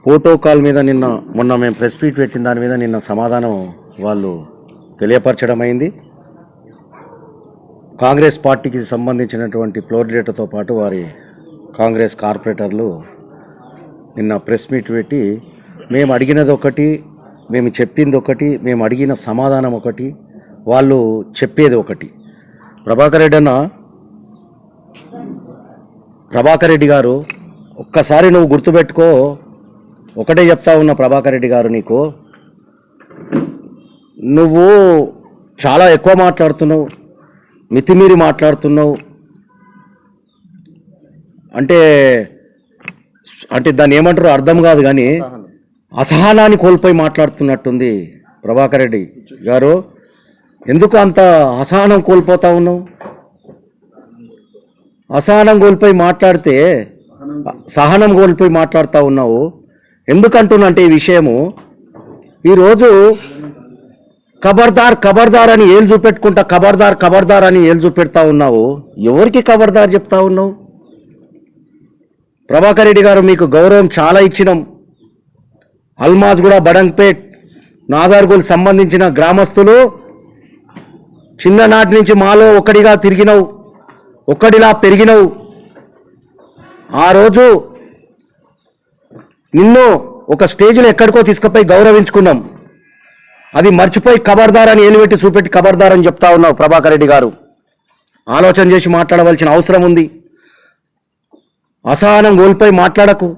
Protocol మీద మొన్న మేము ప్రెస్ మీట్ పెట్టిన దాని మీద నిన్న సమాధానం వాళ్ళు తెలియపరచడం అయింది. కాంగ్రెస్ పార్టీకి సంబంధించినటువంటి ఫ్లోర్ లీడర్తో పాటు వారి కాంగ్రెస్ కార్పొరేటర్లు నిన్న ప్రెస్ మీట్ పెట్టి మేము అడిగినది ఒకటి, మేము చెప్పింది ఒకటి, మేము అడిగిన సమాధానం ఒకటి, వాళ్ళు చెప్పేది ఒకటి. ప్రభాకర్ రెడ్డి గారు ఒక్కసారి నువ్వు గుర్తుపెట్టుకో, ఒకటే చెప్తా ఉన్నా ప్రభాకర్ రెడ్డి గారు, నువ్వు చాలా ఎక్కువ మాట్లాడుతున్నావు, మితిమీరి మాట్లాడుతున్నావు. అంటే దాన్ని ఏమంటారో అర్థం కాదు, కానీ అసహనాన్ని కోల్పోయి మాట్లాడుతున్నట్టుంది. ప్రభాకర్ రెడ్డి గారు ఎందుకు అంత అసహనం కోల్పోతా ఉన్నావు? అసహనం కోల్పోయి మాట్లాడితే సహనం కోల్పోయి మాట్లాడుతూ ఉన్నావు. ఎందుకంటున్నంటే ఈ విషయము ఈరోజు ఖబర్దార్ అని ఏళ్ళు చూపెట్టుకుంటా ఖబర్దార్ అని ఏళ్ళు చూపెడతా ఉన్నావు. ఎవరికి ఖబర్దార్ చెప్తా ఉన్నావు? ప్రభాకర్ రెడ్డి గారు మీకు గౌరవం చాలా ఇచ్చినాం. అల్మాజ్ కూడా బడంగ్పేట్ నాదార్గోల్ సంబంధించిన గ్రామస్తులు చిన్ననాటి నుంచి మాలో ఒక్కడిగా తిరిగినవు, ఒక్కడిలా పెరిగినవు. ఆ రోజు నిన్ను ఒక స్టేజ్లో ఎక్కడికో తీసుకుపోయి గౌరవించుకున్నాం. అది మర్చిపోయి ఖబర్దార్ అని ఏలుపెట్టి చూపెట్టి ఖబర్దార్ అని చెప్తా ఉన్నావు. ప్రభాకర్ రెడ్డి గారు ఆలోచన చేసి మాట్లాడవలసిన అవసరం ఉంది. అసహనం కోల్పోయి మాట్లాడకు.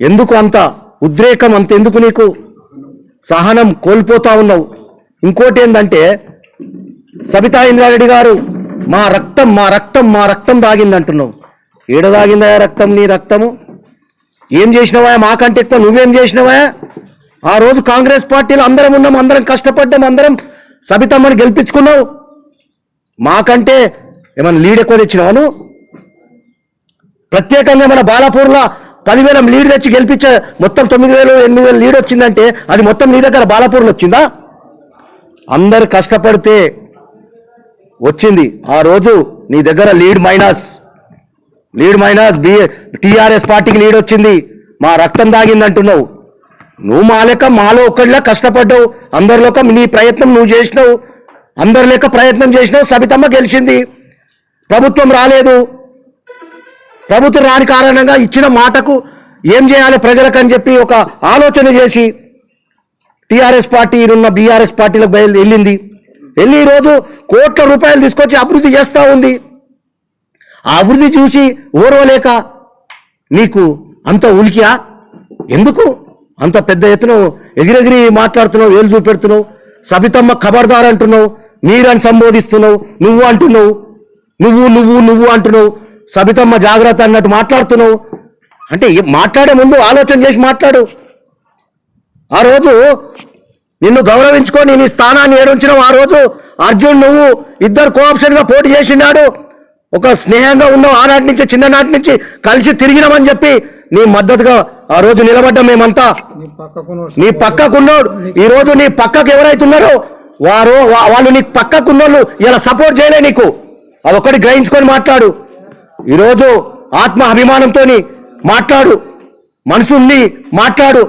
ఎందుకు అంత ఉద్రేకం? అంతెందుకు నీకు? సహనం కోల్పోతా ఉన్నావు. ఇంకోటి ఏంటంటే సబితా ఇంద్రారెడ్డి గారు మా రక్తం దాగిందంటున్నావు. ఏడ దాగిందా రక్తం? నీ రక్తము ఏం చేసినవా? మాకంటే ఎక్కువ నువ్వేం చేసినవా? ఆ రోజు కాంగ్రెస్ పార్టీలో అందరం ఉన్నాం, అందరం కష్టపడ్డాం, అందరం సబితమ్మని గెలిపించుకున్నావు. మాకంటే ఏమైనా లీడ్ ఎక్కువ తెచ్చినావా నువ్వు? ప్రత్యేకంగా మన బాలాపూర్లో 10,000 లీడ్ తెచ్చి గెలిపించే మొత్తం 9,000 8,000 లీడ్ వచ్చిందంటే అది మొత్తం నీ దగ్గర బాలాపూర్లో వచ్చిందా? అందరు కష్టపడితే వచ్చింది. ఆ రోజు నీ దగ్గర లీడ్ మైనస్ టీఆర్ఎస్ పార్టీకి లీడ్ వచ్చింది. మా రక్తం దాగిందంటున్నావు. నువ్వు మా లెక్క మాలో ఒక్కడిలా కష్టపడ్డావు. అందరిలోక నీ ప్రయత్నం నువ్వు చేసినావు, అందరి లెక్క ప్రయత్నం చేసినావు. సబితమ్మ గెలిచింది. ప్రభుత్వం రాలేదు. ప్రభుత్వం రాని కారణంగా ఇచ్చిన మాటకు ఏం చేయాలి ప్రజలకని చెప్పి ఒక ఆలోచన చేసి టీఆర్ఎస్ పార్టీ ఉన్న బీఆర్ఎస్ పార్టీలకు వెళ్ళి ఈరోజు కోట్ల రూపాయలు తీసుకొచ్చి అభివృద్ధి చేస్తూ ఉంది. ఆ అభివృద్ధి చూసి ఓర్వలేక నీకు అంత ఉలికియా? ఎందుకు అంత పెద్ద ఎత్తున ఎగిరెగిరి మాట్లాడుతున్నావు, ఏళ్ళు చూపెడుతున్నావు? సబితమ్మ ఖబర్దార్ అంటున్నావు, మీరని సంబోధిస్తున్నావు, నువ్వు అంటున్నావు, నువ్వు అంటున్నావు. సబితమ్మ జాగ్రత్త అన్నట్టు మాట్లాడుతున్నావు. అంటే మాట్లాడే ముందు ఆలోచన చేసి మాట్లాడు. ఆ రోజు నిన్ను గౌరవించుకొని నీ స్థానాన్ని ఏడుంచినావు. ఆ రోజు అర్జున్ నువ్వు ఇద్దరు కోఆప్షన్గా పోటీ చేసినాడు. ఒక స్నేహంగా ఉన్నావు. ఆనాటి నుంచి చిన్ననాటి నుంచి కలిసి తిరిగినామని చెప్పి నీ మద్దతుగా ఆ రోజు నిలబడ్డాం మేమంతా. నీ పక్కకున్నాడు. ఈరోజు నీ పక్కకు ఎవరైతున్నారో వాళ్ళు నీ పక్కకున్నోళ్ళు ఇలా సపోర్ట్ చేయలే నీకు. అదొక్కటి గ్రహించుకొని మాట్లాడు. ఈరోజు ఆత్మ అభిమానంతో మాట్లాడు, మనసుని మాట్లాడు.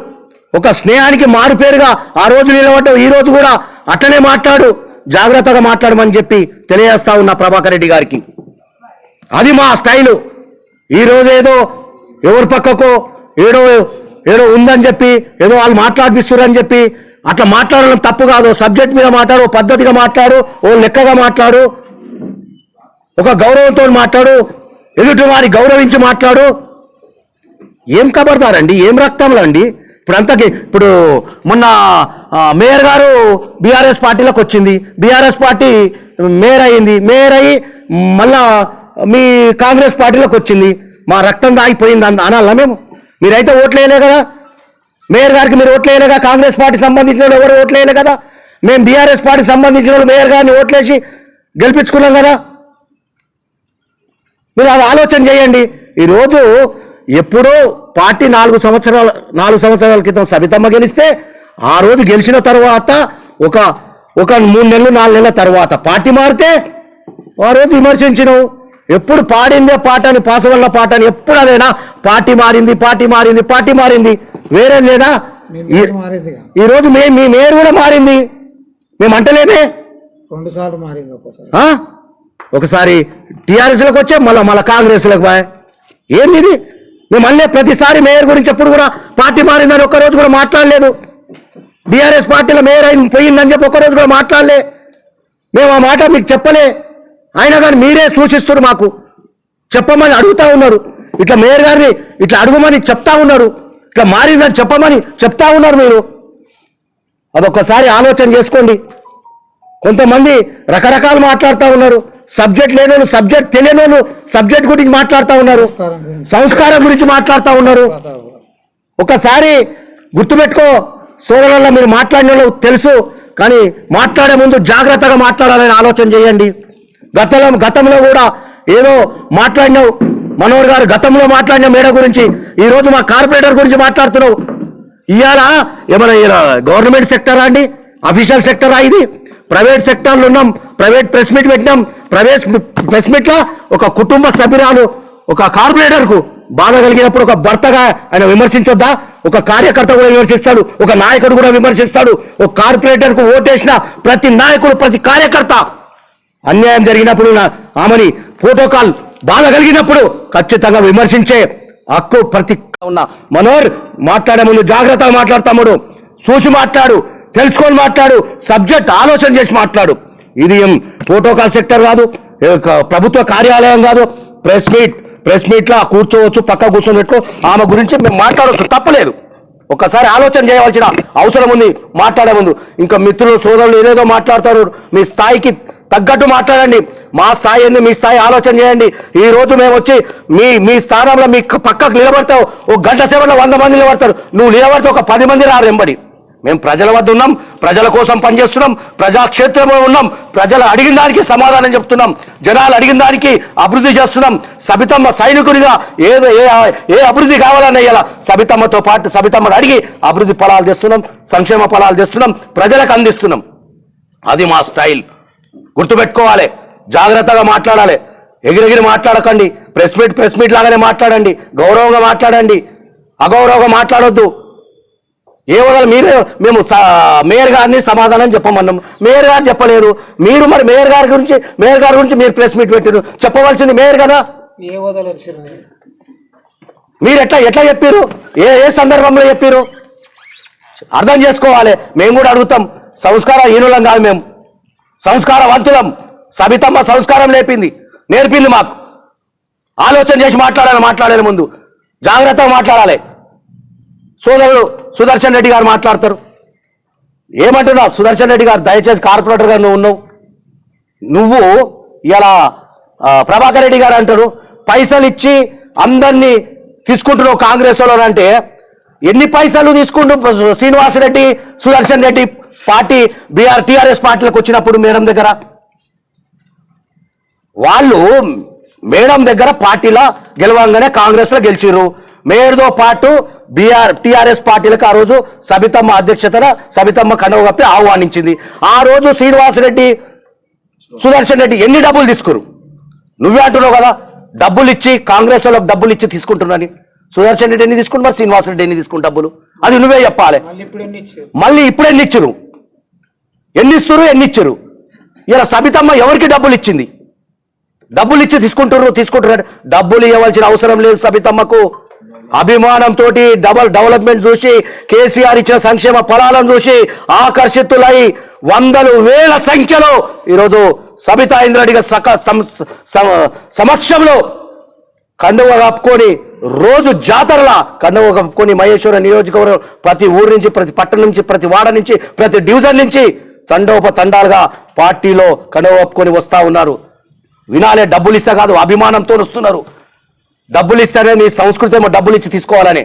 ఒక స్నేహానికి మారుపేరుగా ఆ రోజు నిలబడ్డావు. ఈ రోజు కూడా అట్లనే మాట్లాడు, జాగ్రత్తగా మాట్లాడమని చెప్పి తెలియజేస్తా ఉన్నా ప్రభాకర్ రెడ్డి గారికి. అది మా స్టైలు. ఈరోజు ఏదో ఎవరి పక్కకో ఏదో ఉందని చెప్పి ఏదో వాళ్ళు మాట్లాడిపిస్తున్నారని చెప్పి అట్లా మాట్లాడడం తప్పు కాదు. సబ్జెక్ట్ మీద మాట్లాడు, పద్ధతిగా మాట్లాడు, ఓ లెక్కగా మాట్లాడు, ఒక గౌరవంతో మాట్లాడు, ఎదుటి వారి గౌరవించి మాట్లాడు. ఏం ఖబర్దారండి? ఏం రక్తంలో అండి? ఇప్పుడు మొన్న మేయర్ గారు బీఆర్ఎస్ పార్టీలోకి వచ్చింది, బీఆర్ఎస్ పార్టీ మేయర్ అయ్యింది, మేయర్ అయ్యి మళ్ళా మీ కాంగ్రెస్ పార్టీలోకి వచ్చింది. మా రక్తం దాగిపోయింది అనాలా మేము? మీరైతే ఓట్లు వేయలే కదా మేయర్ గారికి, మీరు ఓట్లు వేయలేగా. కాంగ్రెస్ పార్టీ సంబంధించిన వాళ్ళు ఎవరు ఓట్లు వేయలే కదా. మేము బీఆర్ఎస్ పార్టీ సంబంధించిన వాళ్ళు మేయర్ గారిని ఓట్లేసి గెలిపించుకున్నాం కదా. మీరు అది ఆలోచన చేయండి. ఈరోజు ఎప్పుడో పార్టీ 4 సంవత్సరాల క్రితం సబితమ్మ గెలిస్తే ఆ రోజు గెలిచిన తర్వాత ఒక 3 నెలలు 4 నెలల తర్వాత పార్టీ మారితే ఆ రోజు విమర్శించినావు. ఎప్పుడు పాడిందే పాట అని, పాసవల్ల పాట అని ఎప్పుడు అదేనా? పార్టీ మారింది. వేరే లేదా? ఈ రోజు మీ మేయర్ కూడా మారింది, మేము అంటలేమే. 2 సార్లు మారింది. ఒకసారి టీఆర్ఎస్లకు వచ్చే మళ్ళీ కాంగ్రెస్లకు పోయా. ఏంది ఇది? మేము మళ్ళీ ప్రతిసారి మేయర్ గురించి ఎప్పుడు కూడా పార్టీ మారిందని ఒక్కరోజు కూడా మాట్లాడలేదు. బీఆర్ఎస్ పార్టీలో మేయర్ పోయిందని చెప్పి ఒక్కరోజు కూడా మాట్లాడలే. మేము ఆ మాట మీకు చెప్పలే. అయినా కానీ మీరే సూచిస్తున్నారు, మాకు చెప్పమని అడుగుతా ఉన్నారు. ఇట్లా మేయర్ గారిని ఇట్లా అడుగుమని చెప్తా ఉన్నారు, ఇట్లా మారిందని చెప్పమని చెప్తా ఉన్నారు. మీరు అదొక్కసారి ఆలోచన చేసుకోండి. కొంతమంది రకరకాలు మాట్లాడుతూ ఉన్నారు. సబ్జెక్ట్ లేని వాళ్ళు, సబ్జెక్ట్ తెలియని వాళ్ళు సబ్జెక్ట్ గురించి మాట్లాడుతూ ఉన్నారు, సంస్కారం గురించి మాట్లాడుతూ ఉన్నారు. ఒకసారి గుర్తుపెట్టుకో సోదరులలో, మీరు మాట్లాడిన వాళ్ళు తెలుసు, కానీ మాట్లాడే ముందు జాగ్రత్తగా మాట్లాడాలని ఆలోచన చేయండి. గతంలో కూడా ఏదో మాట్లాడినావు మనోహర్ గారు, గతంలో మాట్లాడిన మేడ గురించి ఈరోజు మా కార్పొరేటర్ గురించి మాట్లాడుతున్నావు. ఇవాళ ఏమైనా గవర్నమెంట్ సెక్టరా అండి? అఫీషియల్ సెక్టరా ఇది? ప్రైవేట్ సెక్టర్లో ఉన్నాం, ప్రైవేట్ ప్రెస్ మీట్ పెట్టినాం. ప్రైవేట్ ప్రెస్ మీట్లో ఒక కుటుంబ సభ్యురాలు ఒక కార్పొరేటర్కు బాధ కలిగినప్పుడు ఒక భర్తగా ఆయన విమర్శించొద్దా? ఒక కార్యకర్త కూడా విమర్శిస్తాడు, ఒక నాయకుడు కూడా విమర్శిస్తాడు. ఒక కార్పొరేటర్కు ఓటేసిన ప్రతి నాయకుడు, ప్రతి కార్యకర్త అన్యాయం జరిగినప్పుడు ఆమెని ప్రోటోకాల్ బాధ కలిగినప్పుడు ఖచ్చితంగా విమర్శించే హక్కు ప్రతి ఉన్న మనోహర్ మాట్లాడే ముందు జాగ్రత్తగా మాట్లాడతాముడు. చూసి మాట్లాడు, తెలుసుకొని మాట్లాడు, సబ్జెక్ట్ ఆలోచన చేసి మాట్లాడు. ఇది ప్రోటోకాల్ సెక్టర్ కాదు, ప్రభుత్వ కార్యాలయం కాదు. ప్రెస్ మీట్లో కూర్చోవచ్చు, పక్క కూర్చొని పెట్టుకో, ఆమె గురించి మేము మాట్లాడవచ్చు, తప్పలేదు. ఒక్కసారి ఆలోచన చేయవలసిన అవసరం ఉంది మాట్లాడే ముందు. ఇంకా మిత్రులు సోదరులు ఏదేదో మాట్లాడతారు, మీ స్థాయికి తగ్గట్టు మాట్లాడండి. మా స్థాయి ఏంది, మీ స్థాయి ఆలోచన చేయండి. ఈ రోజు మేము వచ్చి మీ స్థానంలో మీ పక్కకు నిలబడతావు, ఒక గంట సేపట్లో 100 మంది నిలబడతారు. నువ్వు నిలబడితే ఒక 10 మంది రారు వెంబడి. మేము ప్రజల వద్ద ఉన్నాం, ప్రజల కోసం పనిచేస్తున్నాం, ప్రజాక్షేత్రంలో ఉన్నాం. ప్రజలు అడిగిన దానికి సమాధానం చెప్తున్నాం, జనాలు అడిగిన దానికి అభివృద్ధి చేస్తున్నాం. సబితమ్మ సైనికునిగా ఏ అభివృద్ధి కావాలని ఇలా సబితమ్మతో పాటు సబితమ్మను అడిగి అభివృద్ధి ఫలాలు తెస్తున్నాం, సంక్షేమ ఫలాలు తెస్తున్నాం, ప్రజలకు అందిస్తున్నాం. అది మా స్టైల్. గుర్తుపెట్టుకోవాలి, జాగ్రత్తగా మాట్లాడాలి, ఎగిరెగిరి మాట్లాడకండి. ప్రెస్ మీట్ లాగానే మాట్లాడండి, గౌరవంగా మాట్లాడండి, అగౌరవంగా మాట్లాడొద్దు. ఏ వదలు మేము మేయర్ గారిని సమాధానం చెప్పమన్నాం, మేయర్ గారు చెప్పలేరు. మీరు మరి మేయర్ గారి గురించి మీరు ప్రెస్ మీట్ పెట్టారు, చెప్పవలసింది మేయర్ కదా. మీరు ఎట్లా చెప్పారు, ఏ సందర్భంలో చెప్పారు అర్థం చేసుకోవాలి. మేము కూడా అడుగుతాం, సంస్కారహీనులం కాదు, మేము సంస్కారవంతులం. సబితమ్మ సంస్కారం నేర్పింది మాకు. ఆలోచన చేసి మాట్లాడే ముందు జాగ్రత్తగా మాట్లాడాలి. సోదరుడు సుదర్శన్ రెడ్డి గారు మాట్లాడతారు. ఏమంటున్నావు సుదర్శన్ రెడ్డి గారు? దయచేసి కార్పొరేటర్గా నువ్వు ఇలా ప్రభాకర్ రెడ్డి గారు అంటారు, పైసలు ఇచ్చి అందరినీ తీసుకుంటున్నావు కాంగ్రెస్ వాళ్ళు అంటే, ఎన్ని పైసలు తీసుకుంటూ శ్రీనివాసరెడ్డి, సుదర్శన్ రెడ్డి పార్టీ టీఆర్ఎస్ పార్టీలకు వచ్చినప్పుడు మేడం దగ్గర వాళ్ళు మేడం దగ్గర పార్టీలో గెలవంగానే కాంగ్రెస్ లో గెలిచిర్రు. మేయర్తో పాటు టీఆర్ఎస్ పార్టీలకు ఆ రోజు సబితమ్మ అధ్యక్షతన సబితమ్మ కండవ కప్పి ఆహ్వానించింది. ఆ రోజు శ్రీనివాసరెడ్డి, సుదర్శన్ రెడ్డి ఎన్ని డబ్బులు తీసుకురు? నువ్వే అంటున్నావు కదా డబ్బులు ఇచ్చి కాంగ్రెస్ వాళ్ళకి డబ్బులు ఇచ్చి తీసుకుంటున్నాని. సుదర్శన్ రెడ్డి ఎన్ని తీసుకుంటున్నారు, శ్రీనివాసరెడ్డి ఎన్ని తీసుకుని డబ్బులు? అది నువ్వే చెప్పాలి. మళ్ళీ ఇప్పుడు ఎన్ని ఇచ్చురు, ఎన్ని ఇచ్చురు? ఇలా సబితమ్మ ఎవరికి డబ్బులు ఇచ్చింది? డబ్బులు ఇచ్చి తీసుకుంటున్నారు. డబ్బులు ఇవ్వాల్సిన అవసరం లేదు సబితమ్మకు. అభిమానంతో డెవలప్మెంట్ చూసి, కేసీఆర్ ఇచ్చిన సంక్షేమ ఫలాలను చూసి ఆకర్షితులై వందలు వేల సంఖ్యలో ఈరోజు సబితా ఇంద్రారెడ్డి సమక్షంలో కండువ కప్పుకొని, రోజు జాతరలా కండువ కప్పుకొని మహేశ్వర నియోజకవర్గం ప్రతి ఊరు నుంచి, ప్రతి పట్టణం నుంచి, ప్రతి వాడ నుంచి, ప్రతి డివిజన్ నుంచి తండోపతండాలుగా పార్టీలో కండువ కప్పుకొని వస్తా ఉన్నారు. వినాలే, డబ్బులు ఇస్తే కాదు, అభిమానంతో వస్తున్నారు. డబ్బులు ఇస్తేనే నీ సంస్కృతి ఏమో డబ్బులు ఇచ్చి తీసుకోవాలని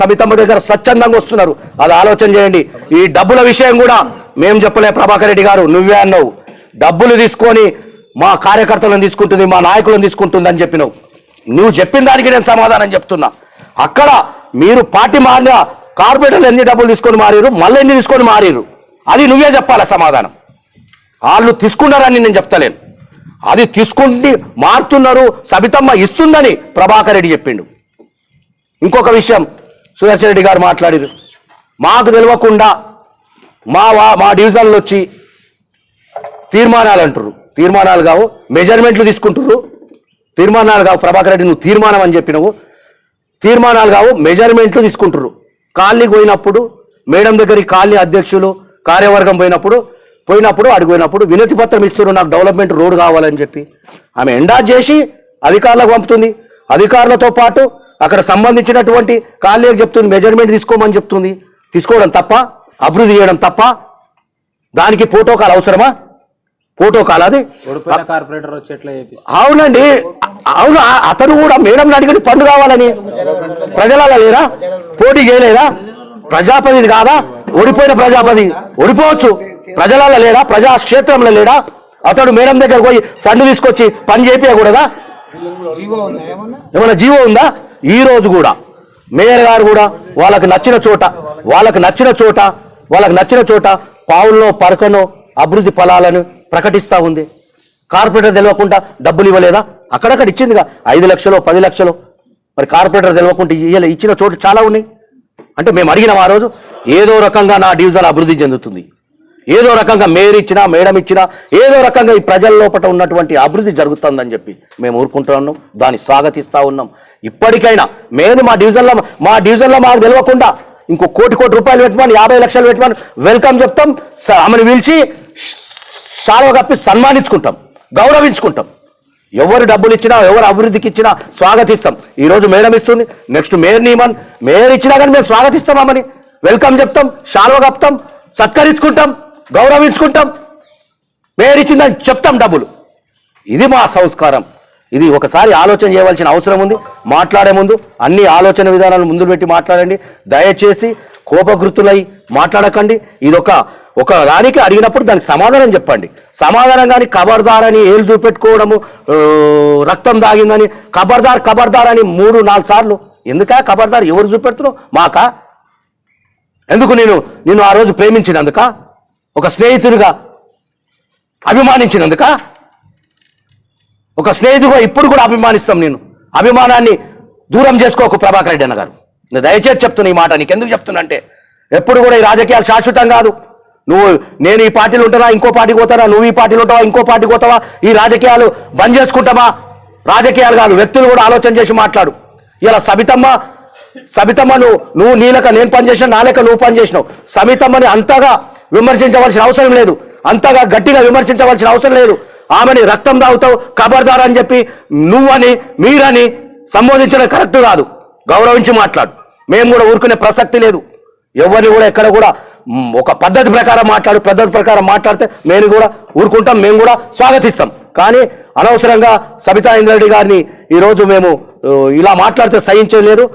సబితమ్మ దగ్గర స్వచ్ఛందంగా వస్తున్నారు. అది ఆలోచన చేయండి. ఈ డబ్బుల విషయం కూడా మేము చెప్పలే, ప్రభాకర్ రెడ్డి గారు నువ్వే అన్నావు. డబ్బులు తీసుకొని మా కార్యకర్తలను తీసుకుంటుంది, మా నాయకులను తీసుకుంటుంది అని చెప్పినావు. నువ్వు చెప్పిన దానికి నేను సమాధానం చెప్తున్నా. అక్కడ మీరు పార్టీ మారిన కార్పొరేటర్లు ఎన్ని డబ్బులు తీసుకొని మారిరు, మళ్ళీ ఎన్ని తీసుకొని మారిరు, అది నువ్వే చెప్పాలి సమాధానం. వాళ్ళు తీసుకున్నారని నేను చెప్తలేను, అది తీసుకుంటే మారుతున్నారు. సబితమ్మ ఇస్తుందని ప్రభాకర్ రెడ్డి చెప్పిండు. ఇంకొక విషయం, సుదర్శన్ రెడ్డి గారు మాట్లాడారు. మాకు తెలియకుండా మా డివిజన్లో వచ్చి తీర్మానాలు అంటారు. తీర్మానాలు కావు, మెజర్మెంట్లు తీసుకుంటారు. తీర్మానాలు కావు ప్రభాకర్ రెడ్డి, నువ్వు తీర్మానం అని చెప్పినవు. తీర్మానాలు కావు, మెజర్మెంట్లు తీసుకుంటారు. కాలనీకి పోయినప్పుడు మేడం దగ్గరికి కాలనీ అధ్యక్షులు కార్యవర్గం పోయినప్పుడు అడిగిపోయినప్పుడు వినతి పత్రం ఇస్తున్నారు, నాకు డెవలప్మెంట్ రోడ్ కావాలని చెప్పి. ఆమె ఎండాజ్ చేసి అధికారులకు పంపుతుంది. అధికారులతో పాటు అక్కడ సంబంధించినటువంటి కాలనీకి చెప్తుంది, మెజర్మెంట్ తీసుకోమని చెప్తుంది. తీసుకోవడం తప్ప, అభివృద్ధి చేయడం తప్ప? దానికి ప్రోటోకాల్ అవసరమా? ప్రోటోకాల్ అది. కార్పొరేటర్ వచ్చి ఎట్లా అవునండి, అవును. అతను కూడా మేడం అడిగిన పనులు కావాలని ప్రజలలో లేరా? పోటీ చేయలేదా? ప్రజాపతి కాదా? ఓడిపోయిన ప్రజాపతి ఓడిపోవచ్చు. ప్రజలలో లేడా? ప్రజాక్షేత్రంలో లేడా? అతడు మేడం దగ్గర పోయి ఫండ్ తీసుకొచ్చి పని చేపించకూడదా? ఏమన్నా జీవో ఉందా? ఈ రోజు కూడా మేయర్ గారు కూడా వాళ్ళకి నచ్చిన చోట పావుల్లో పరకనో అభివృద్ధి ఫలాలను ప్రకటిస్తూ ఉంది. కార్పొరేటర్ తెలియకుండా డబ్బులు ఇవ్వలేదా? అక్కడక్కడ ఇచ్చిందిగా 5 లక్షలు 10 లక్షలు. మరి కార్పొరేటర్ తెలియకుండా ఇచ్చిన చోటు చాలా ఉన్నాయి. అంటే మేము అడిగినాం ఆ రోజు, ఏదో రకంగా నా డివిజన్ అభివృద్ధి చెందుతుంది, ఏదో రకంగా మేయర్ ఇచ్చినా మేడం ఇచ్చినా ఏదో రకంగా ఈ ప్రజల లోపల ఉన్నటువంటి అభివృద్ధి జరుగుతుందని చెప్పి మేము ఊరుకుంటున్నాం, దాన్ని స్వాగతిస్తూ ఉన్నాం. ఇప్పటికైనా మేము మా డివిజన్లో మాకు తెలియకుండా ఇంకో కోటి రూపాయలు పెట్టమని 50 లక్షలు పెట్టమని వెల్కమ్ చెప్తాం. ఆమెను పిలిచి శాలువ కప్పి సన్మానించుకుంటాం, గౌరవించుకుంటాం. ఎవరు డబ్బులు ఇచ్చినా ఎవరు అభివృద్ధికి ఇచ్చినా స్వాగతిస్తాం. ఈరోజు మేడం ఇస్తుంది, నెక్స్ట్ మేయర్ ఇచ్చినా కానీ మేము స్వాగతిస్తామని వెల్కమ్ చెప్తాం, శాలువ కప్పుతాం, సత్కరించుకుంటాం, గౌరవించుకుంటాం. మేయర్ ఇచ్చిందని చెప్తాం డబ్బులు. ఇది మా సంస్కారం. ఇది ఒకసారి ఆలోచన చేయవలసిన అవసరం ఉంది. మాట్లాడే ముందు అన్ని ఆలోచన విధానాలు ముందు పెట్టి మాట్లాడండి. దయచేసి కోపకృతులై మాట్లాడకండి. ఇది ఒక దానికి అడిగినప్పుడు దానికి సమాధానం చెప్పండి. సమాధానం కానీ ఖబర్దార్ అని ఏళ్ళు చూపెట్టుకోవడము, రక్తం దాగిందని ఖబర్దార్ అని 3-4 సార్లు ఎందుకా ఖబర్దార్? ఎవరు చూపెడుతున్నావు? మాకా? ఎందుకు? నేను ఆ రోజు ప్రేమించినందుక, ఒక స్నేహితుడిగా అభిమానించినందుక, ఒక స్నేహితుడిగా ఇప్పుడు కూడా అభిమానిస్తాం. నేను అభిమానాన్ని దూరం చేసుకోకు ప్రభాకర్ రెడ్డి అన్న గారు. నేను దయచేసి చెప్తున్నా ఈ మాట. నీకు ఎందుకు చెప్తున్నా అంటే, ఎప్పుడు కూడా ఈ రాజకీయాలు శాశ్వతం కాదు. నేను ఈ పార్టీలో ఉంటానా, ఇంకో పార్టీకి పోతానా, నువ్వు ఈ పార్టీలో ఉంటావా, ఇంకో పార్టీకి పోతావా? ఈ రాజకీయాలు బంద్ చేసుకుంటామా? రాజకీయాలు కాదు, వ్యక్తులు కూడా ఆలోచన చేసి మాట్లాడు. ఇలా సబితమ్మ నువ్వు నీ లెక్క నేను పనిచేసిన, నా లెక్క నువ్వు పనిచేసినావు. సబితమ్మని అంతగా విమర్శించవలసిన అవసరం లేదు, అంతగా గట్టిగా విమర్శించవలసిన అవసరం లేదు. ఆమెని రక్తం తాగుతావు ఖబర్దార్ అని చెప్పి నువ్వని మీరని సంబోధించడం కరెక్ట్ కాదు. గౌరవించి మాట్లాడు. మేము కూడా ఊరుకునే ప్రసక్తి లేదు. ఎవరిని కూడా ఎక్కడ కూడా ఒక పద్ధతి ప్రకారం మాట్లాడితే మేము కూడా ఊరుకుంటాం, మేము కూడా స్వాగతిస్తాం. కానీ అనవసరంగా సబితా ఇంద్రారెడ్డి గారిని ఈరోజు మేము ఇలా మాట్లాడితే సహించలేదు.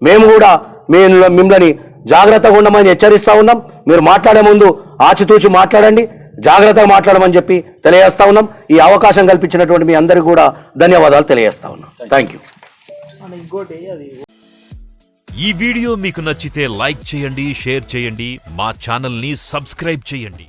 మేము కూడా మిమ్మల్ని జాగ్రత్తగా ఉండమని హెచ్చరిస్తూ ఉన్నాం. మీరు మాట్లాడే ముందు ఆచితూచి మాట్లాడండి, జాగ్రత్తగా మాట్లాడమని చెప్పి తెలియజేస్తా ఉన్నాం. ఈ అవకాశం కల్పించినటువంటి మీ అందరికీ కూడా ధన్యవాదాలు తెలియజేస్తా ఉన్నాం. Thank you. ఈ వీడియో మీకు నచ్చితే లైక్ చేయండి, షేర్ చేయండి, మా ఛానల్ని సబ్స్క్రైబ్ చేయండి.